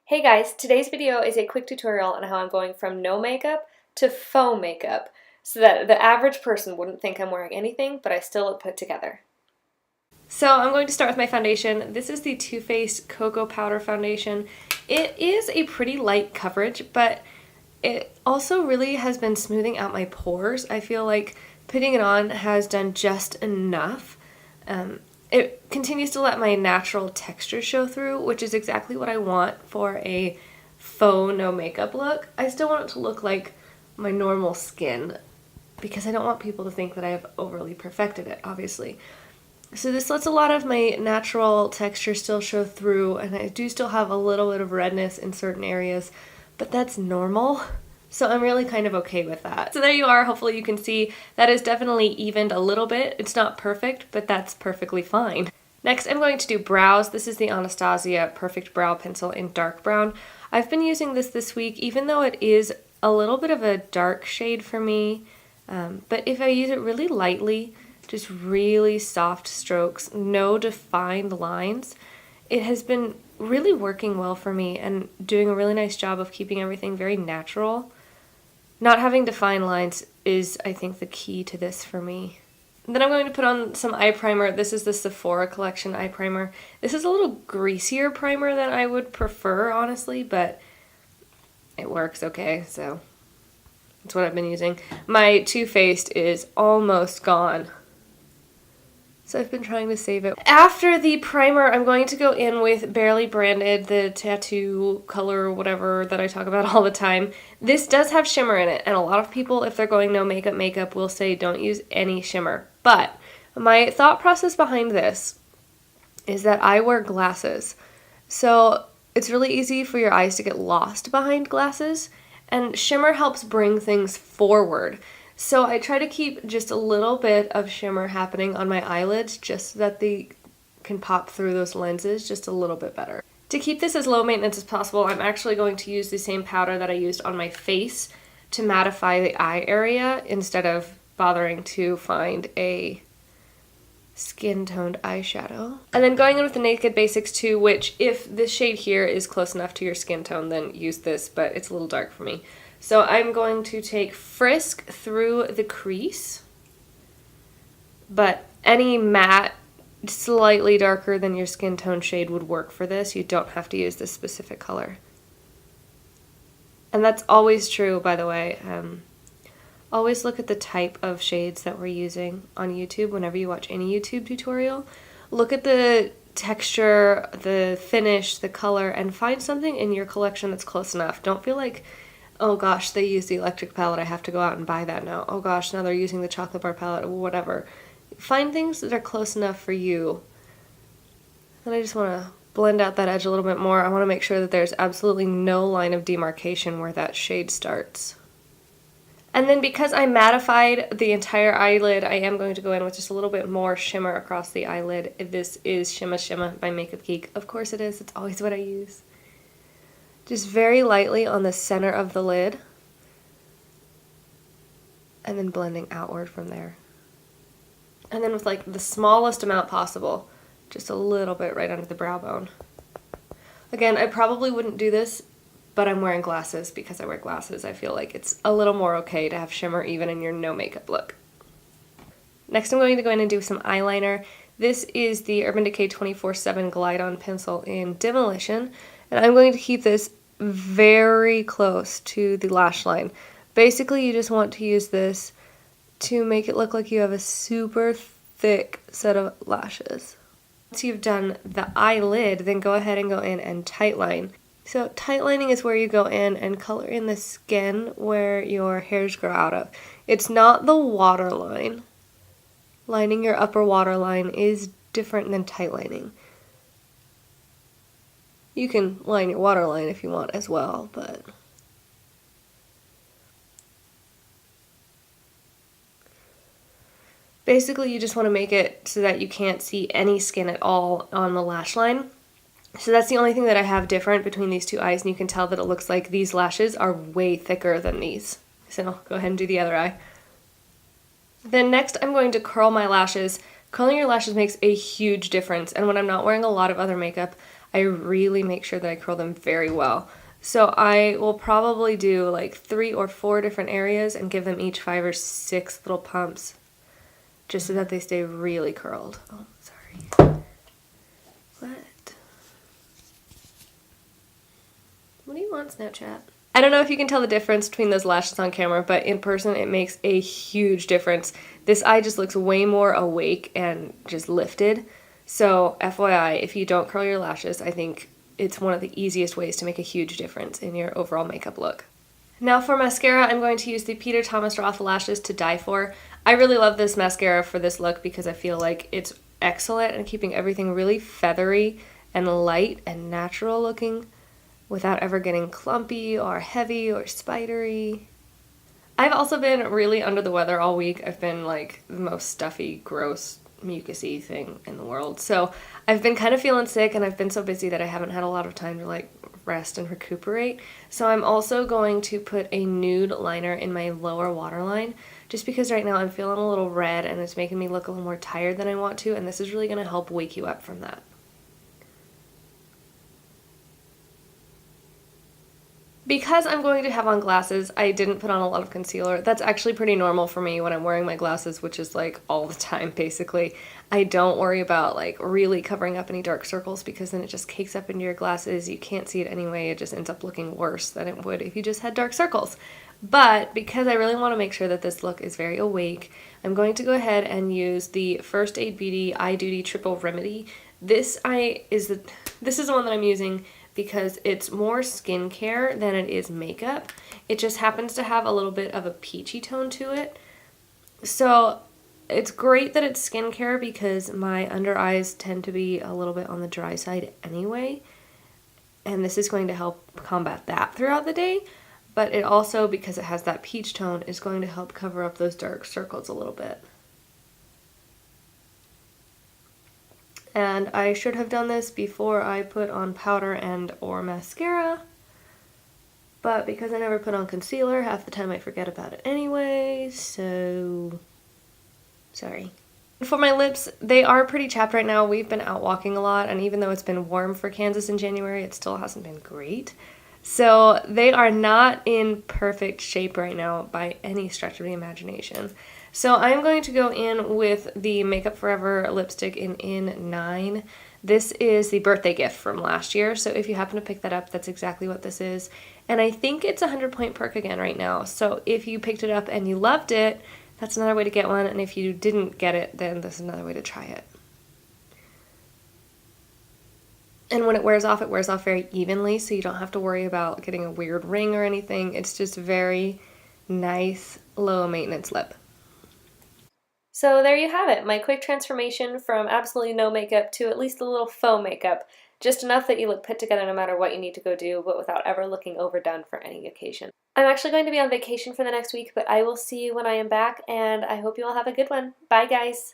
Hey guys, today's video is a quick tutorial on how I'm going from no makeup to faux makeup so that the average person wouldn't think I'm wearing anything, but I still look put together. So I'm going to start with my foundation. This is the Too Faced Cocoa Powder Foundation. It is a pretty light coverage, but it also really has been smoothing out my pores. I feel like putting it on has done just enough. It continues to let my natural texture show through, which is exactly what I want for a faux no makeup look. I still want it to look like my normal skin because I don't want people to think that I have overly perfected it, obviously. So this lets a lot of my natural texture still show through, and I do still have a little bit of redness in certain areas, but that's normal. So I'm really kind of okay with that. So there you are. Hopefully you can see that is definitely evened a little bit. It's not perfect, but that's perfectly fine. Next, I'm going to do brows. This is the Anastasia Perfect Brow Pencil in dark brown. I've been using this week, even though it is a little bit of a dark shade for me. But if I use it really lightly, just really soft strokes, no defined lines, it has been really working well for me and doing a really nice job of keeping everything very natural. Not having defined lines is, I think, the key to this for me. Then I'm going to put on some eye primer. This is the Sephora Collection eye primer. This is a little greasier primer than I would prefer, honestly, but it works okay, so that's what I've been using. My Too Faced is almost gone, so I've been trying to save it. After the primer, I'm going to go in with Barely Branded, the tattoo color whatever that I talk about all the time. This does have shimmer in it, and a lot of people, if they're going no makeup, will say don't use any shimmer. But my thought process behind this is that I wear glasses. So it's really easy for your eyes to get lost behind glasses, and shimmer helps bring things forward. So I try to keep just a little bit of shimmer happening on my eyelids just so that they can pop through those lenses just a little bit better. To keep this as low maintenance as possible, I'm actually going to use the same powder that I used on my face to mattify the eye area instead of bothering to find a skin-toned eyeshadow. And then going in with the Naked Basics 2, which if this shade here is close enough to your skin tone, then use this, but it's a little dark for me. So I'm going to take Frisk through the crease, but any matte, slightly darker than your skin tone shade would work for this. You don't have to use this specific color. And that's always true, by the way. Always look at the type of shades that we're using on YouTube whenever you watch any YouTube tutorial. Look at the texture, the finish, the color, and find something in your collection that's close enough. Don't feel like, oh gosh, they use the electric palette, I have to go out and buy that now. Oh gosh, now they're using the chocolate bar palette, or whatever. Find things that are close enough for you. And I just want to blend out that edge a little bit more. I want to make sure that there's absolutely no line of demarcation where that shade starts. And then because I mattified the entire eyelid, I am going to go in with just a little bit more shimmer across the eyelid. This is Shimma Shimma by Makeup Geek. Of course it is, it's always what I use. Just very lightly on the center of the lid, and then blending outward from there. And then with like the smallest amount possible, just a little bit right under the brow bone. Again, I probably wouldn't do this, but I'm wearing glasses. Because I wear glasses, I feel like it's a little more okay to have shimmer even in your no makeup look. Next I'm going to go in and do some eyeliner. This is the Urban Decay 24/7 Glide On Pencil in Demolition, and I'm going to keep this very close to the lash line. Basically, you just want to use this to make it look like you have a super thick set of lashes. Once you've done the eyelid, then go ahead and go in and tightline. So tightlining is where you go in and color in the skin where your hairs grow out of. It's not the waterline. Lining your upper waterline is different than tightlining. You can line your waterline if you want as well, but basically you just want to make it so that you can't see any skin at all on the lash line. So that's the only thing that I have different between these two eyes, and you can tell that it looks like these lashes are way thicker than these. So I'll go ahead and do the other eye. Then next I'm going to curl my lashes. Curling your lashes makes a huge difference, and when I'm not wearing a lot of other makeup, I really make sure that I curl them very well. So I will probably do like 3 or 4 different areas and give them each 5 or 6 little pumps just so that they stay really curled. Oh, sorry. What do you want, Snapchat? I don't know if you can tell the difference between those lashes on camera, but in person it makes a huge difference. This eye just looks way more awake and just lifted. So FYI, if you don't curl your lashes, I think it's one of the easiest ways to make a huge difference in your overall makeup look. Now for mascara, I'm going to use the Peter Thomas Roth Lashes to Die For. I really love this mascara for this look because I feel like it's excellent in keeping everything really feathery and light and natural looking without ever getting clumpy or heavy or spidery. I've also been really under the weather all week. I've been like the most stuffy, gross, mucusy thing in the world. So I've been kind of feeling sick and I've been so busy that I haven't had a lot of time to like rest and recuperate. So I'm also going to put a nude liner in my lower waterline just because right now I'm feeling a little red and it's making me look a little more tired than I want to, and this is really going to help wake you up from that. Because I'm going to have on glasses, I didn't put on a lot of concealer. That's actually pretty normal for me when I'm wearing my glasses, which is like all the time basically. I don't worry about like really covering up any dark circles because then it just cakes up into your glasses. You can't see it anyway. It just ends up looking worse than it would if you just had dark circles. But because I really want to make sure that this look is very awake, I'm going to go ahead and use the First Aid Beauty Eye Duty Triple Remedy. This is the one that I'm using because it's more skincare than it is makeup. It just happens to have a little bit of a peachy tone to it. So it's great that it's skincare because my under eyes tend to be a little bit on the dry side anyway. And this is going to help combat that throughout the day. But it also, because it has that peach tone, is going to help cover up those dark circles a little bit. And I should have done this before I put on powder and or mascara, but because I never put on concealer, half the time I forget about it anyway, so sorry. For my lips, they are pretty chapped right now. We've been out walking a lot, and even though it's been warm for Kansas in January, it still hasn't been great. So they are not in perfect shape right now by any stretch of the imagination. So I'm going to go in with the Makeup Forever lipstick in 9. This is the birthday gift from last year, so if you happen to pick that up, that's exactly what this is. And I think it's a 100-point perk again right now, so if you picked it up and you loved it, that's another way to get one, and if you didn't get it, then this is another way to try it. And when it wears off very evenly, so you don't have to worry about getting a weird ring or anything. It's just very nice, low-maintenance lip. So there you have it, my quick transformation from absolutely no makeup to at least a little faux makeup. Just enough that you look put together no matter what you need to go do, but without ever looking overdone for any occasion. I'm actually going to be on vacation for the next week, but I will see you when I am back, and I hope you all have a good one. Bye, guys!